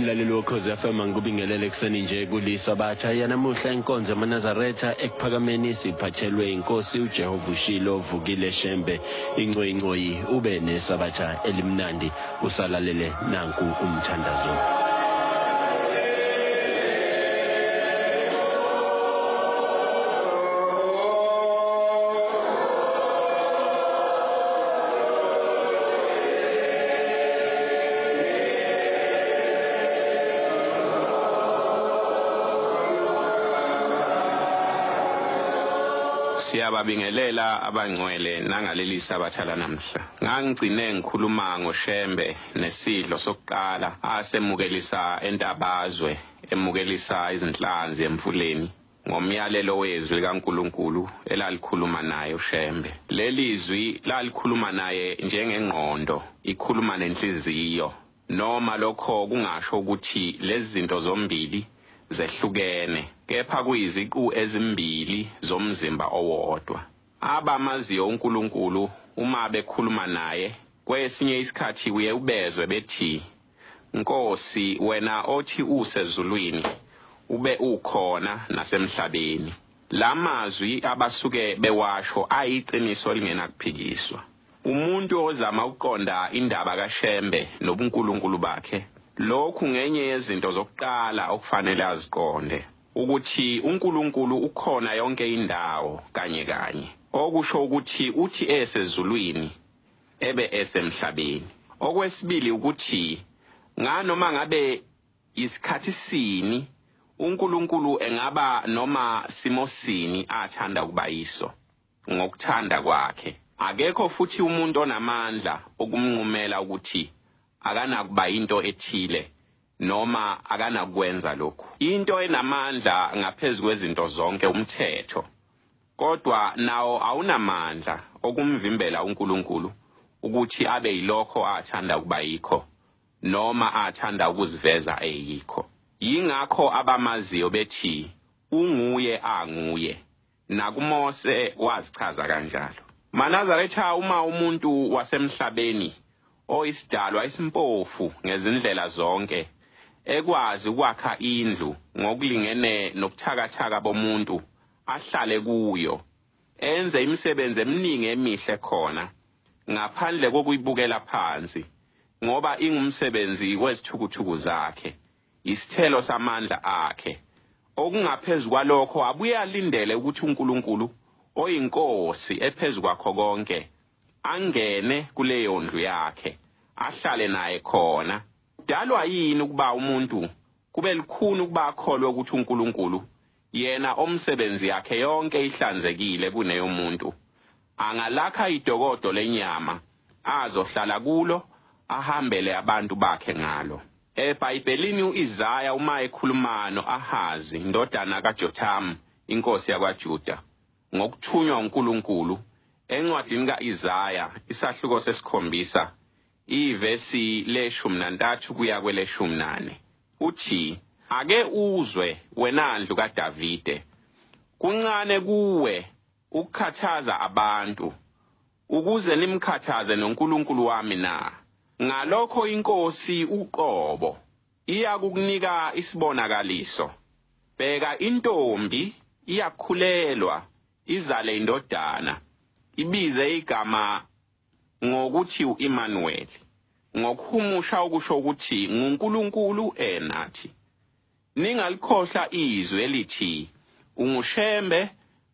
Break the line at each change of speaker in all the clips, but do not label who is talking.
umlaleli wokhozi FM ngikubingelele ekseni nje kulisa batha yanamuhla inkonzo yaManazaretha ekuphakameni siphathelwe inkosi uJehova ushilo vukile shembe ingcoyi ube nesabatha elimnandi usalalele nanku umthandazo.
Siyababingelela abangcwele nangaleli sabatha namhla. Ngangigcine ngikhuluma ngoShembe nesidlo sokuqala asemukelisa entabazwe emukelisa izinhlanzi emfuleni ngomyalelo wezwi likaNkuluNkulu elalikhuluma naye uShembe. Leli izwi lalikhuluma naye njengengqondo, ikhuluma nenhliziyo, noma lokho kungasho ukuthi lezi zinto zombili zehlukene, kepha kuyiziqu ezimbili zomzimba owodwa. Abamaziyo uNkulunkulu uma bekhuluma naye, kwesinye isikhathi uye ubezwe bethi, Nkosi, wena othi usezulwini, ube ukhona nasemhlabeni. Lamazwi abasuke bewasho ayiqiniso lingenakuphikiswa. Umuntu ozama ukuqonda indaba kaShembe nobuNkulunkulu bakhe, lokhu ngenye yezinto zokuqala okufanele aziqonde, ukuthi uNkulunkulu ukhona yonke indawo kanye. Okusho ukuthi uthi esezulwini ebe esemhlabeni. Okwesibili ukuthi nganoma ngabe isikhathi sini uNkulunkulu engaba noma simo sini athanda ukuba yiso ngokuthanda kwakhe. Akekho futhi umuntu onamandla okumnqumela ukuthi akanakuba into ethile noma akanakwenza lokho. Into enamandla ngaphezulu kwezinto zonke umthetho, kodwa nawo awunamandla okumvimbela uNkulunkulu ukuthi abe yilokho athanda ukuba yikho noma athanda ukuziveza eyikho. Yingakho abamaziyo bethi unguye anguye, nakuMose wazichaza kanjalo. Manazaretha uma umuntu wasemhlabeni oyisidalwa isimpofu ngezindlela zonke, ekwazi ukwakha indlu ngokulingene nobuthakathaka bomuntu ahlale kuyo, enze imisebenzi eminingi emihle khona ngaphandle kokuyibukela phansi, ngoba ingumsebenzi wezithukuthuku zakhe, isithelo samandla akhe. Okungaphezulu kwalokho abuye alindele ukuthi uNkulunkulu oyinkosi ephezulu kwakho konke angene kuleyo ndlu yakhe, ahlale naye khona. Dalwa yini ukuba umuntu kube likhuni ukuba akholwe ukuthi uNkulunkulu yena omsebenzi yakhe yonke ihlanzekile kuneyo muntu angalakha idokodo lenyama azohlala kulo ahambele abantu bakhe ngalo? eBhayibhelini uIsaya uma ekhuluma noAhazi indodana kaJothamu inkosi yakwaJuda ngokuthunywa uNkulunkulu, encwadini kaIsaya isahluko sesikhombisa ivesi le-13 kuya kwele-14, uthi, ake uzwe wena ndlu kaDavide, kuncane kuwe ukukhathaza abantu, ukuze nimkhathaze noNkulunkulu wami na. Ngalokho inkosi uqobo iyakukunika isibonakaliso. Bheka, intombi iyakhulelwa izale indodana, ibize igama ngokuthi uImmanuel, ngokuhumusha okusho ukuthi nguNkulunkulu enathi. Ningalikhohlwa izwi elithi unguShembe,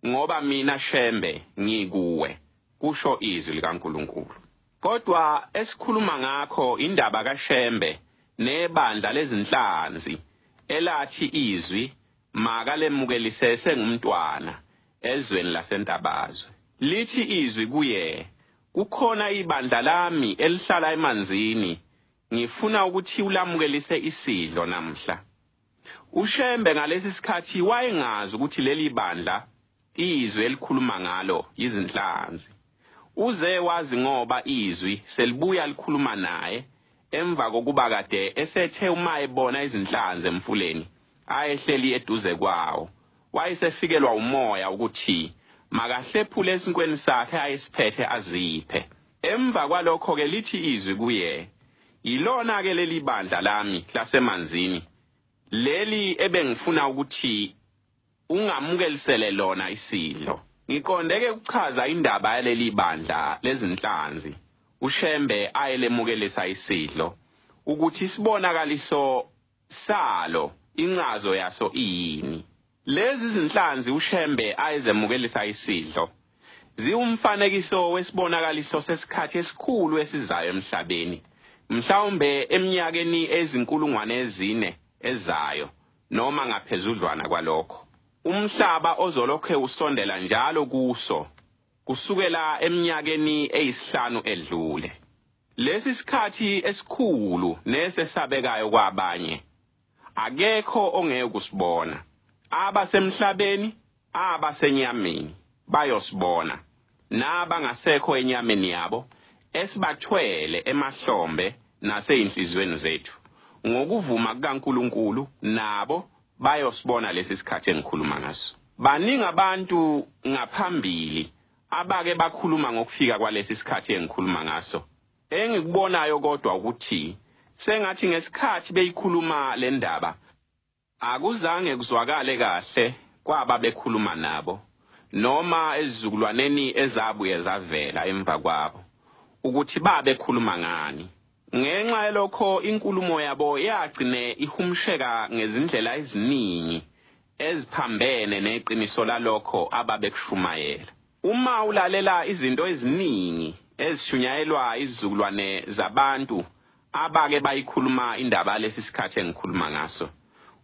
ngoba mina Shembe ngikuwe, kusho izwi likaNkulunkulu. Kodwa esikhuluma ngakho indaba kaShembe nebandla lezinhlanzi elathi izwi makalemukelise sengumntwana ezweni lasentabazwe. Lithi izwi kuye, kukhona ibandla lami elihlala emanzini, ngifuna ukuthi ulamukelise isidlo namhla. uShembe ngalesi sikhathi wayengazi ukuthi leli bandla izwi elikhuluma ngalo izinhlanzi. Uze wazi ngoba izwi selibuya likhuluma naye emva kokuba kade esethe uma ebona izinhlanzi emfuleni ayehleli eduze kwawo, wayesefikelwa umoya ukuthi makahlephule esinkweni sakhe ayesiphethe aziphe. Emva kwalokho ke lithi izwi kuye, Yilona ke leli bandla lami lasemanzini leli ebengifuna ukuthi ungamukelisele lona isidlo. Ngiqondeke ukuchaza indaba yaleli bandla lezinhlanzi uShembe ayelemukelisa isidlo ukuthi isibonakaliso salo incazo yaso iyini. Lezi zinhlanzi uShembe ayezemukelisa isidlo ziwumfanekiso wesibonakaliso sesikhathi esikhulu esizayo emhlabeni, mhlawumbe eminyakeni ezinkulungwane ezine ezayo noma ngaphezudlwana kwalokho. Umhlaba ozolokhe usondela njalo kuso kusukela eminyakeni eyisihlanu edlule. Lesi sikhathi esikhulu nesesabekayo kwabanye akekho ongeke ukusibona. Abasemhlabeni, abasenyameni bayosibona, nabangasekho enyameni yabo esibathwele emahlombe naseyinhlizweni zethu. Ngokuvuma kukaNkulunkulu nabo bayosibona lesi sikhathi engikhuluma ngaso. Baningi abantu ngaphambili abake bakhuluma ngokufika kwalesi sikhathi engikhuluma ngaso. Engikubonayo kodwa ukuthi sengathi ngesikhathi beyikhuluma le ndaba akuzange kuzwakale kahle kwaba bekhuluma nabo noma ezizukulwaneni ezabuye zavela emva kwabo ukuthi babekhuluma ngani. Ngenxa yalokho inkulumo yabo yagcine ihumsheka ngezindlela eziningi eziphambene neqiniso lalokho ababekushumayela. Uma ulalela izinto eziningi ezishunyayelwa izizukulwane zabantu abake bayikhuluma indaba lesisikhathi engikhuluma ngaso,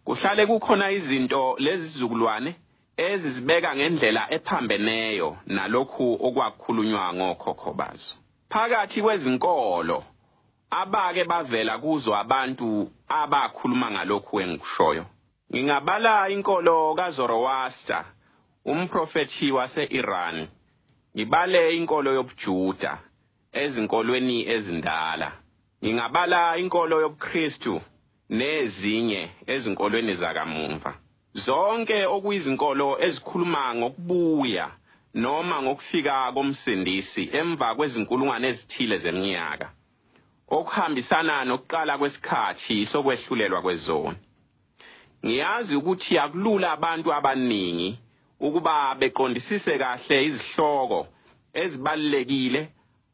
kuhlale kukhona izinto lezi zizukulwane ezizibeka ngendlela ephambeneyo nalokhu okwakhulunywa ngokhokho bazo. Phakathi kwezinkolo abake bavela kuzo abantu abakhuluma ngalokhu engikushoyo, ngingabala inkolo kaZoroaster, umprofethi wase-Iran. Ngibale inkolo yobuJuda ezinkolweni ezindala. Ngingabala inkolo yobuKristu nezinye ezinkolweni zakamuva. Zonke okuyizinkolo ezikhuluma ngokubuya noma ngokufika komsindisi emva kwezinkulungwane ezithile zeminyaka, okuhambisana nokuqala kwesikhathi sokwehlulelwa kwezoni. Ngiyazi ukuthi akulula abantu abaningi ukuba beqondisise kahle izihloko ezibalekile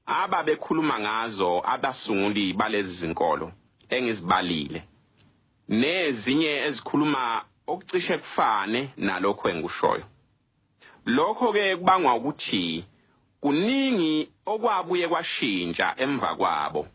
ababekhuluma ngazo abasunguli balezi zinkolo engizibalile, nezinye ezikhuluma okucishe kufane nalokho engikushoyo. Lokho ke kubangwa ukuthi kuningi okwabuye kwashintsha emva kwabo.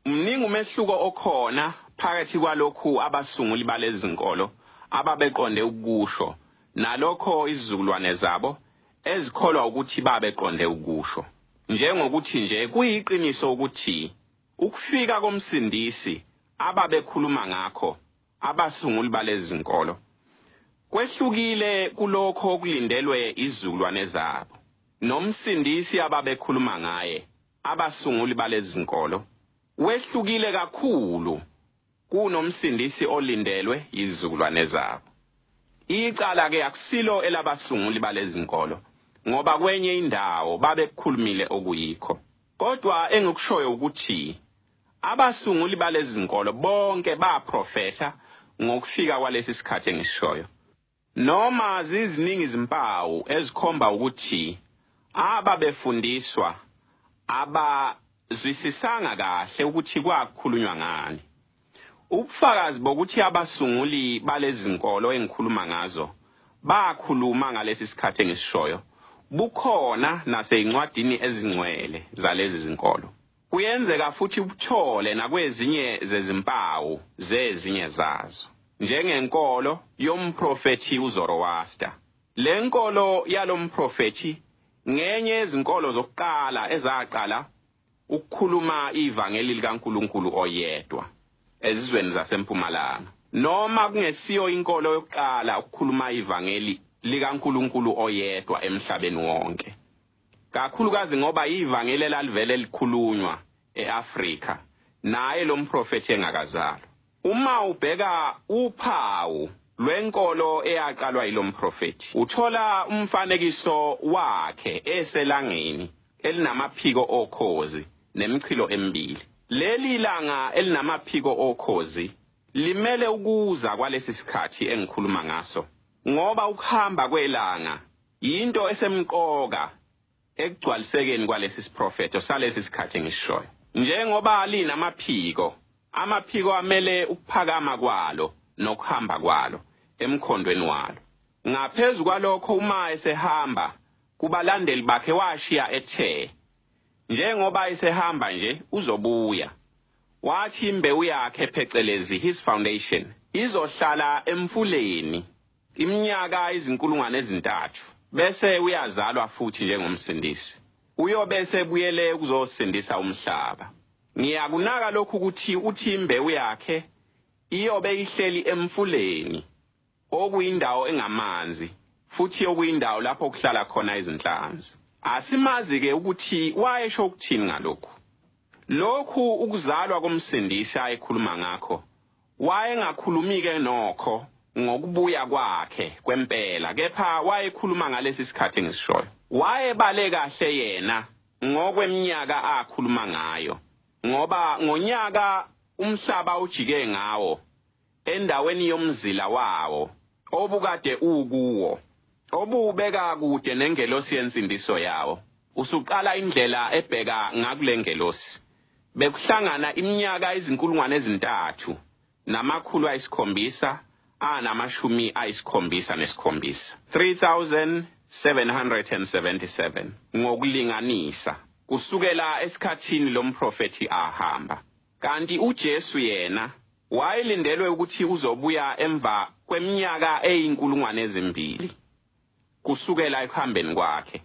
Mningi umehluko okhona phakathi kwalokhu abasunguli balezi zinkolo ababeqonde ukusho nalokho izizukulwane zabo ezikholwa ukuthi babeqonde ukusho. Njengokuthi nje kuyiqiniso ukuthi ukufika komsindisi ababekhuluma ngakho abasunguli balezi zinkolo kwehlukile kulokho okulindelwe izizukulwane zabo. Nomsindisi ababekhuluma ngaye abasunguli balezi zinkolo wehlukile kakhulu kunomsindisi olindelwe izizukulwane zabo. Icala ke akusilo elabasunguli balezi zinkolo ngoba kwenye indawo babekukhulumile okuyikho. Kodwa engikushoyo ukuthi abasunguli balezi zinkolo bonke baprofeta ngokufika kwalesi sikhathi engishoyo. Noma ziziningi izimpawu ezikhomba ukuthi ababefundiswa abazwisisanga kahle ukuthi kwakhulunywa ngani. Ubufakazi bokuthi abasunguli balezi zinkolo engikhuluma ngazo bakhuluma ngalesi sikhathi engishoyo bukhona nasezincwadini ezingcwele zalezi zinkolo. Kuyenzeka futhi ubuthole nakwezinye zezimpawu zezinye zazo, njengenkolo yomprofethi uZoroaster. Le nkolo yalomprofethi ngenye yezinkolo zokuqala ezaqala ukukhuluma ivangeli likaNkulunkulu oyedwa ezizweni zasempumalanga. Noma kungesiyo inkolo yokuqala ukukhuluma ivangeli likaNkulunkulu oyedwa emhlabeni wonke, kakhulukazi ngoba ivangeli lalivele likhulunywa eAfrika naye lo mprofethi engakazalwa. Uma ubheka uphawu lwenkolo eyaqalwa yilo mprofethi, uthola umfanekiso wakhe eselangeni elinamaphiko okhozi nemichilo emibili. Leli langa elinamaphiko okhozi limele ukuza kwalesi sikhathi engikhuluma ngaso, ngoba ukuhamba kwelanga yinto esemqoka ekugcwalisekeni kwalesi siprofeto salesi sikhathi engishoyo. Njengoba linamaphiko, amaphiko amele ukuphakama kwalo nokuhamba kwalo emkhondweni walo. Ngaphezulu kwalokho uma esehamba kubalandeli bakhe washiya ethe, njengoba esehamba nje uzobuya. Wathi imbewu yakhe phecelezi his foundation izohlala emfuleni iminyaka 3,000 bese uyazalwa futhi njengomsindisi. Uyobe esebuyele ukuzosindisa umhlaba. Ngiyakunaka lokhu uthi imbewu yakhe iyobe ihleli emfuleni okuyindawo engamanzi futhi okuyindawo lapho kuhlala khona izinhlanzi. Asimazi ke ukuthi wayesho ukuthini ngalokhu. Lokhu ukuzalwa komsindisi ayekhuluma ngakho wayengakhulumi ke nokho ngokubuya kwakhe kwempela, kepha wayekhuluma ngalesi sikhathi engisishoyo. Wayebale kahle yena ngokweminyaka akhuluma ngayo, ngoba ngonyaka umhlaba ujike ngawo endaweni yomzila wawo obukade ukuwo, obubeka kude nengelosi yensindiso yawo, usuqala indlela ebheka ngakule ngelosi. Bekuhlangana iminyaka 3,777 3,777 ngokulinganisa kusukela esikhathini lomprofeti ahamba. Kanti uJesu yena wayelindelwe ukuthi uzobuya emva kweminyaka 2,000 kusukela ekuhambeni kwakhe.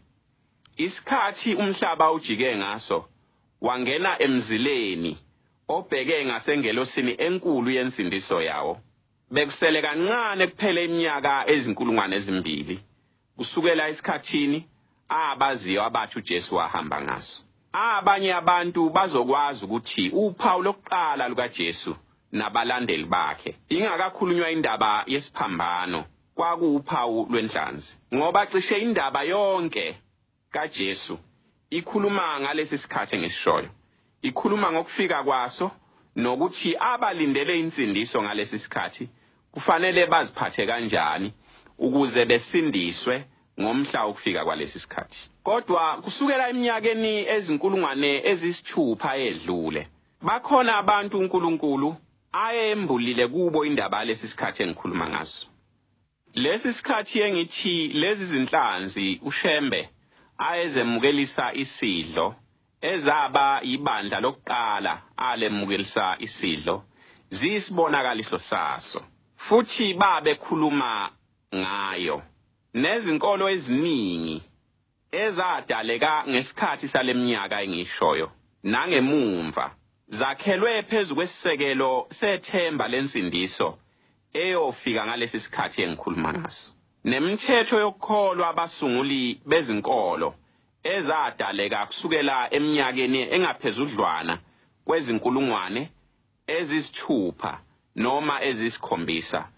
Isikhathi umhlaba ujike ngaso wangena emzileni obheke ngasengelosini enkulu yensindiso yawo. Bekusele kancane kuphele iminyaka 2,000 kusukela esikhathini abaziyo abathi uJesu wahamba ngaso. Abanye abantu bazokwazi ukuthi uphawu lokuqala lukaJesu nabalandeli bakhe ingakakhulunywa indaba yesiphambano kwakuuphawu lwenhlanzi, ngoba cishe indaba yonke kaJesu ikhuluma ngalesi sikhathi engisishoyo. Ikhuluma ngokufika kwaso nokuthi abalindele insindiso ngalesi sikhathi kufanele baziphathe kanjani ukuze besindiswe ngomhla wokufika kwalesi sikhathi. Kodwa kusukela eminyakeni 6,000 edlule bakhona abantu uNkulunkulu ayembulile kubo indaba lesi sikhathi engikhuluma ngaso. Lesi sikhathi engithi lezi zinhlanzi uShembe ayezemukelisa isidlo ezaba ibandla lokuqala alemukelisa isidlo zisibonakaliso saso, futhi babekhuluma ngayo. Nezinkolo eziningi ezadaleka ngesikhathi saleminyaka engishoyo nangemumva zakhelwe phezu kwesisekelo sethemba lensindiso eyofika ngalesi sikhathi engikhuluma ngaso. Nemithetho yokukholwa abasunguli bezinkolo ezadaleka kusukela eminyakeni engaphezudlwana kwezinkulungwane ezisithupha noma ezisikhombisa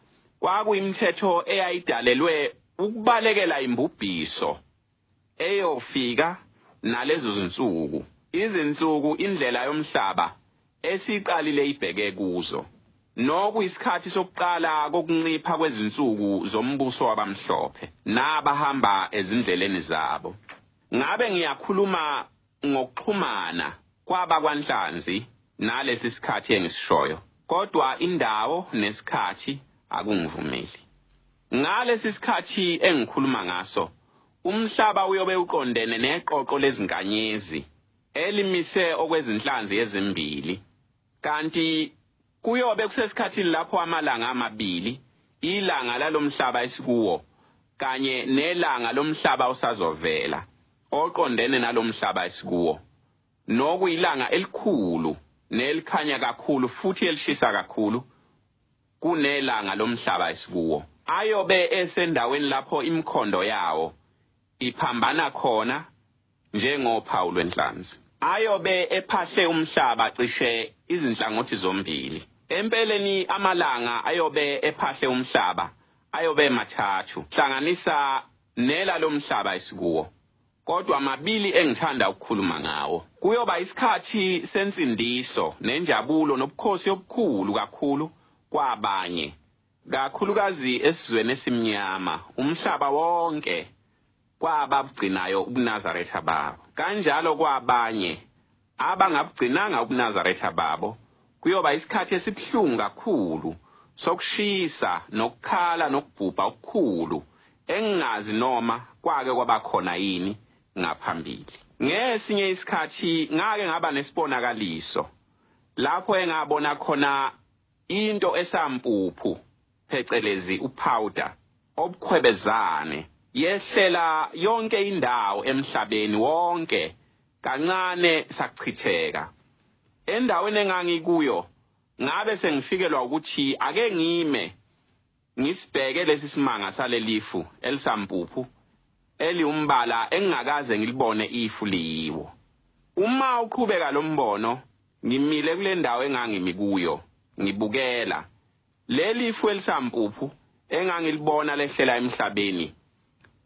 kwakuyimithetho eyayidalelwe ukubalekela imbubhiso eyofika nalezo zinsuku. Izinsuku indlela yomhlaba esiqalile ibheke kuzo, nokuyisikhathi sokuqala kokuncipha kwezinsuku zombuso wabamhlophe nabahamba ezindleleni zabo. Ngabe ngiyakhuluma ngokuxhumana kwabakwanhlanzi nalesi sikhathi engisishoyo, kodwa indawo nesikhathi akungivumeli. Ngalesi sikhathi engikhuluma ngaso, umhlaba uyobe uqondene neqoqo lezinkanyezi elimise okwezinhlanzi ezimbili. Kanti kuyobe kusesikhathini lapho amalanga amabili, ilanga lalomhlaba esikuwo kanye nelanga lomhlaba osazovela oqondene nalomhlaba esikuwo, nokuyilanga elikhulu nelikhanya kakhulu futhi elishisa kakhulu kunelanga lomhlaba esikuwo. Ayobe esendaweni lapho imikhondo yawo iphambana khona njengophawu lwenhlanzi. Ayobe ephahle umhlaba cishe izinhlangothi zombili. Empeleni amalanga ayobe ephahle umhlaba ayobe mathathu, hlanganisa nela lomhlaba esikuwo. kodwa amabili engithanda ukukhuluma ngawo. Kuyoba isikhathi sensindiso nenjabulo nobukhosi obukhulu kakhulu kwabanye, kakhulukazi esizweni esimnyama, umhlaba wonke kwababugcinayo ubuNazaretha babo. Kanjalo kwabanye abangabugcinanga ubuNazaretha babo, kuyoba isikhathi esibhlungu kakhulu sokushisa nokukhala nokubhubha okukhulu engingazi noma kwake kwabakhona yini ngaphambili. Ngesinye isikhathi ngake ngaba nesibonakaliso lapho engabona khona into esampuphu phecelezi upowder obukhwebezane yehlela yonke indawo emhlabeni wonke kancane sakuchitheka. Endaweni engangikuyo ngabe sengifikelwa ukuthi ake ngime ngisibheke lesi simanga salelifu elisampuphu eliumbala engingakaze ngilibone ifu liyiwo. Uma uqhubeka lo mbono ngimile kule ndawo engangimi kuyo ngibukela lelifu elisampuphu engangilibona lehlela emhlabeni.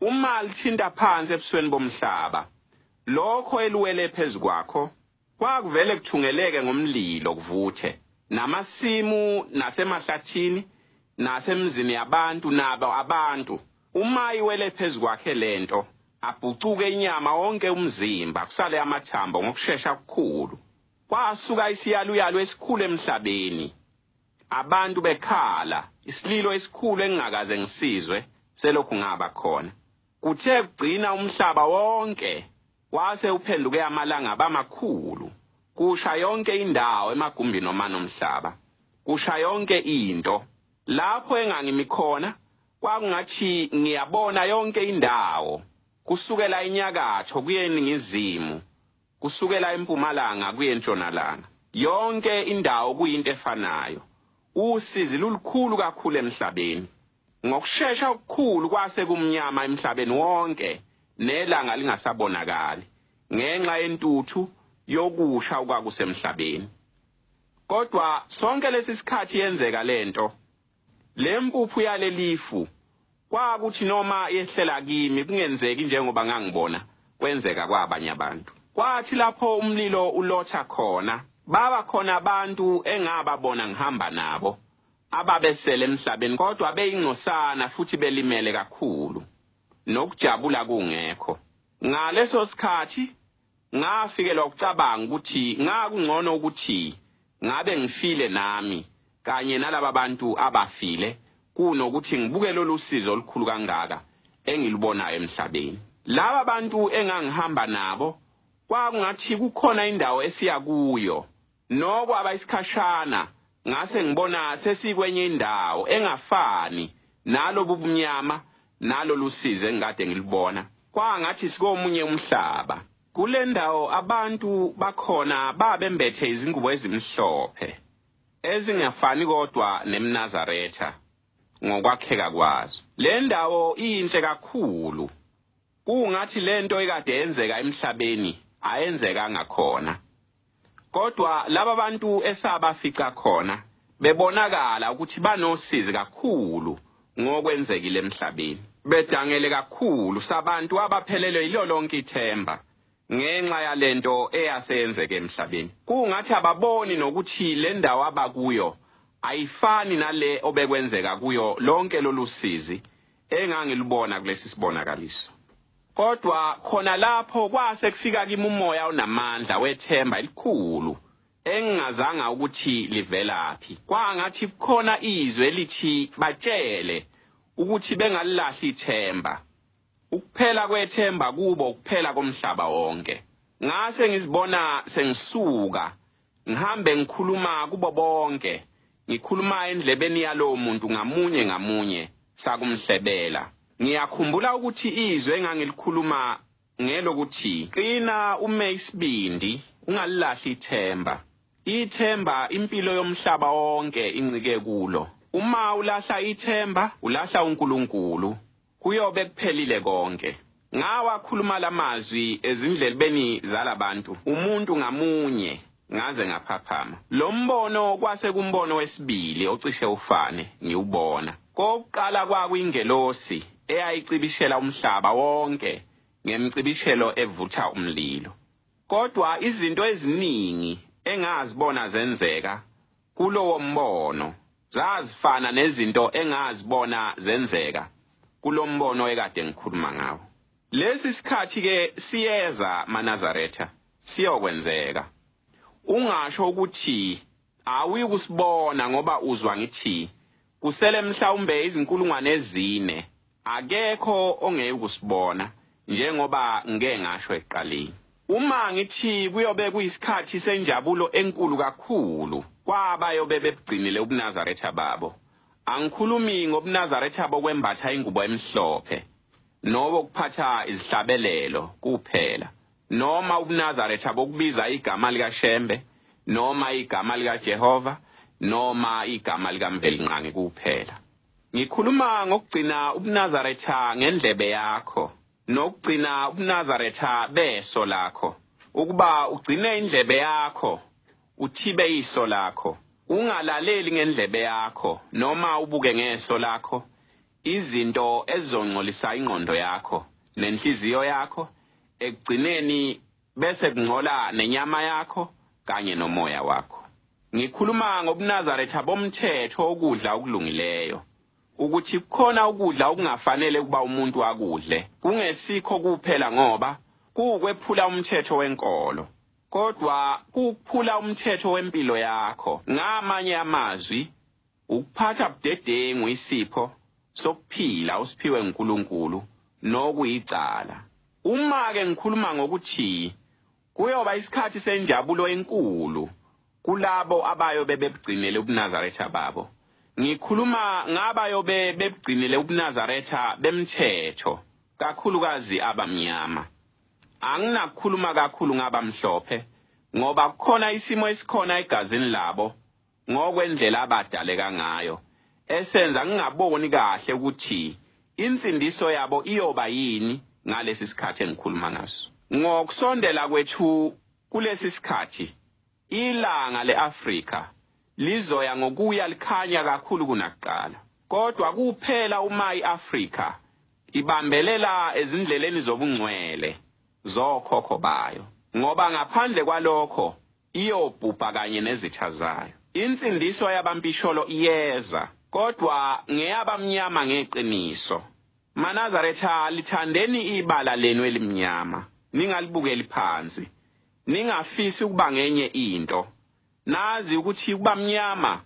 Uma lithinta phansi ebusweni bomhlaba, lokho eluwele phezukwakho kwakuvele kuthungeleke ngomlilo kuvuthe, namasimu nasemahlathini nasemzini yabantu nabo abantu. Uma iwele phezukwakhe lento abhucuke inyama wonke umzimba, kusale amathambo ngokusheshsha okukhulu. Kwasuka isiyaluyalu esikhulu emhlabeni, abantu bekhala, isililo esikhulu engingakaze ngisizwe selokhu ngaba khona. Kuthe kugcina umhlaba wonke wase uphenduke amalanga abamakhulu, kusha yonke indawo emagumbini omane omhlaba, kusha yonke into. Lapho engangimi khona kwakungathi ngiyabona yonke indawo, kusukela enyakatho kuye eningizimu, kusukela empumalanga kuye entshonalanga. Yonke indawo kuyinto efanayo. Usizi lulukhulu kakhulu emhlabeni. Ngokusheshsha okukhulu kwase kumnyama emhlabeni wonke, nelanga lingasabonakali ngenxa yentuthu yokusha okwakusemhlabeni. Kodwa sonke lesi sikhathi yenzeka lento, lempuphu yalelifu kwakuthi noma yehlela kimi kungenzeki njengoba ngangibona kwenzeka kwabanye abantu. Kwathi lapho umlilo ulotha khona, baba khona abantu engababona ngihamba nabo ababesele emhlabeni kodwa beyingcosana futhi belimele kakhulu, nokujabula kungekho. Ngaleso sikhathi ngafikelwa ukucabanga ukuthi ngakungcono ukuthi ngabe ngifile nami kanye nalabo bantu abafile kunokuthi ngibuke lolu sizo olukhulu kangaka engilibonayo emhlabeni. Laba bantu engangihamba nabo kwakungathi kukhona indawo esiya kuyo, nokwaba isikhashana ngase ngibona sesikwenye indawo engafani nalo bubumnyama nalo lusize engikade ngilibona. Kwangathi sikomunye umhlaba. Kule ndawo abantu bakhona babembethe izingubo ezimhlophe ezingafani kodwa nemNazaretha ngokwakheka kwazo. Le ndawo inhle kakhulu. Kungathi lento ekade yenzeka emhlabeni ayenzeka ngakhona. Kodwa laba bantu esabafica khona bebonakala ukuthi banosizi kakhulu ngokwenzekile emhlabeni. Bedangele kakhulu sabantu abaphelelwe yilo lonke ithemba ngenxa yalento eyasenzeka emhlabeni. Kungathi ababoni nokuthi le ndawo abakuyo ayifani nale obekwenzeka kuyo lonke lolusizi engangilibona kulesi sibonakaliso. Kodwa khona lapho kwase kufika kimi umoya onamandla wethemba elikhulu engingazanga ukuthi livelaphi. Kwangathi kukhona izwe lithi batshele ukuthi bengalilahli ithemba. Ukuphela kwethemba kubo ukuphela komhlaba wonke. Ngase ngizibona sengisuka ngihambe ngikhuluma kubo bonke, ngikhuluma endlebeni yalowo muntu ngamunye ngamunye sakumhlebela. Ngiyakhumbula ukuthi izwe engangilikhuluma ngelokuthi qina ume isibindi ungalilahli ithemba. Ithemba impilo yomhlaba wonke incike kulo. Uma ulahla ithemba ulahla uNkulunkulu, kuyobe kuphelile konke. Ngawakhuluma lamazwi ezindlebeni zalabantu umuntu ngamunye ngaze ngaphaphama. Lo mbono kwase kumbono wesibili ocishe ufane ngiwubona. Kokuqala kwakuyingelosi eyayicibishela umhlaba wonke ngemcibishelo evutha umlilo. Kodwa izinto eziningi engazibona zenzeka kulowo mbono zazifana nezinto engazibona zenzeka kulombono ekade ngikhuluma ngawo. Lesi sikhathi ke siyeza maNazaretha siyokwenzeka. Ungasho ukuthi awuyikusibona ngoba uzwa ngithi kusele mhlawumbe izinkulungwane ezine akekho ongeke ukusibona njengoba ngeke ngasho eqaleni. Uma ngithi kuyobe kuyisikhathi senjabulo enkulu kakhulu kwabayobe bebugcinile ubuNazaretha babo, angikhulumi ngobuNazaretha bokwembatha ingubo emhlophe nobo kuphatha izihlabelelo kuphela, noma ubuNazaretha bokubiza igama likaShembe, noma igama likaJehova, noma igama likaMvelinqangi kuphela. Ngikhuluma ngokugcina ubuNazaretha ngendlebe yakho, nokugcina ubuNazaretha beso lakho, ukuba ugcine indlebe yakho, uthibe iso lakho, ungalaleli ngendlebe yakho noma ubuke ngeso lakho izinto ezongcolisa ingqondo yakho nenhliziyo yakho, ekugcineni bese kungcola nenyama yakho kanye nomoya wakho. Ngikhuluma ngobuNazaretha bomthetho okudla okulungileyo, ukuthi kukhona ukudla okungafanele kuba umuntu akudle, kungesikho kuphela ngoba kukwephula umthetho wenkolo, kodwa kukuphula umthetho wempilo yakho. Ngamanye amazwi, ukuphatha budedengu isipho sokuphila usiphiwe uNkulunkulu nokuyicala. Uma ke ngikhuluma ngokuthi kuyoba isikhathi senjabulo enkulu kulabo abayobe bebugcinile ubuNazaretha babo, ngikhuluma ngabayobe bebugcinile ubuNazaretha bemthetho, kakhulukazi abamnyama. Anginakukhuluma kakhulu ngabamhlophe ngoba kukhona isimo esikhona egazini labo ngokwendlela abadaleka ngayo esenza ngingaboni kahle ukuthi insindiso yabo iyoba yini ngalesi sikhathi engikhuluma ngaso. Ngokusondela kwethu kulesi sikhathi, ilanga leAfrika lizoya ngokuya likhanya kakhulu kunakuqala, kodwa kuphela uma iAfrika ibambelela ezindleleni zobungcwele zokhokho bayo, ngoba ngaphandle kwalokho iyobhubha kanye nezitha zayo. Insindiso yabampisholo iyeza, kodwa ngeyabamnyama ngeqiniso. maNazaretha, lithandeni ibala lenu elimnyama, ningalibukeli phansi, ningafisi ukuba ngenye into. Nazi ukuthi kuba mnyama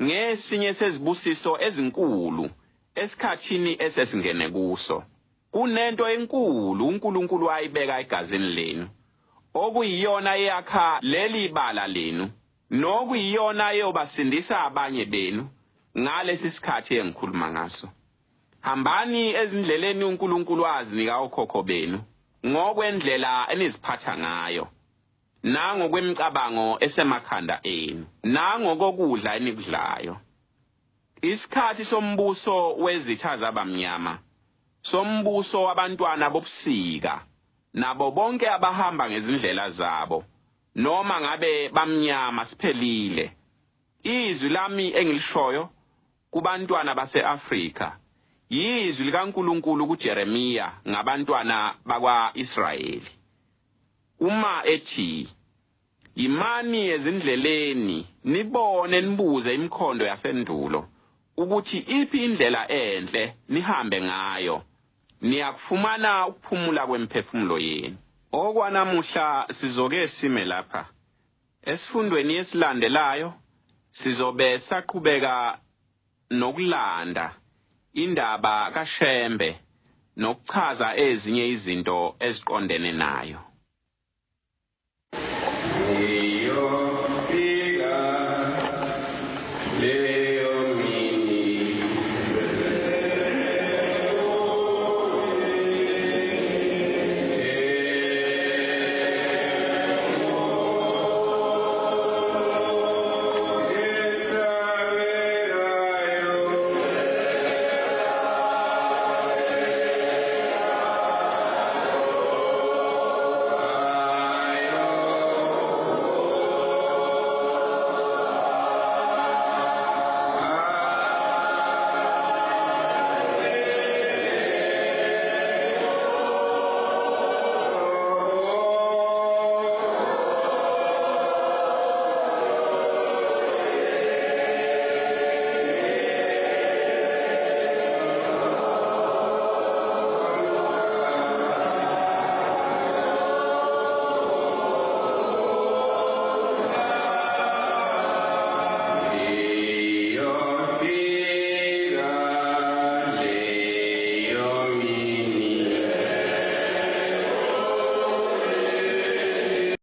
ngesinye sezibusiso ezinkulu esikhathini esesingene kuso. Kunento enkulu uNkulunkulu ayibeka egazini lenu, okuyiyona eyakha leli bala lenu, nokuyiyona eyobasindisa abanye benu ngalesi sikhathi engikhuluma ngaso. Hambani ezindleleni uNkulunkulu azinika okhokho benu, ngokwendlela eniziphatha ngayo, nangokwemicabango esemakhanda enu, nangokokudla enikudlayo. Isikhathi sombuso wezitha zabamnyama, sombuso wabantwana bobusika, nabo bonke abahamba ngezindlela zabo, noma ngabe bamnyama siphelile. Izwi lami engilishoyo kubantwana base-Afrika, yizwi likaNkulunkulu kuJeremiya ngabantwana bakwa-Israyeli. Uma ethi, imani ezindleleni, nibone nibuze imikhondo yasendulo, ukuthi iphi indlela enhle nihambe ngayo, niyakufumana ukuphumula kwemphefumulo yenu. Okwanamuhla sizoke sime lapha. Esifundweni esilandelayo sizobe saqhubeka nokulanda indaba kaShembe nokuchaza ezinye izinto eziqondene nayo.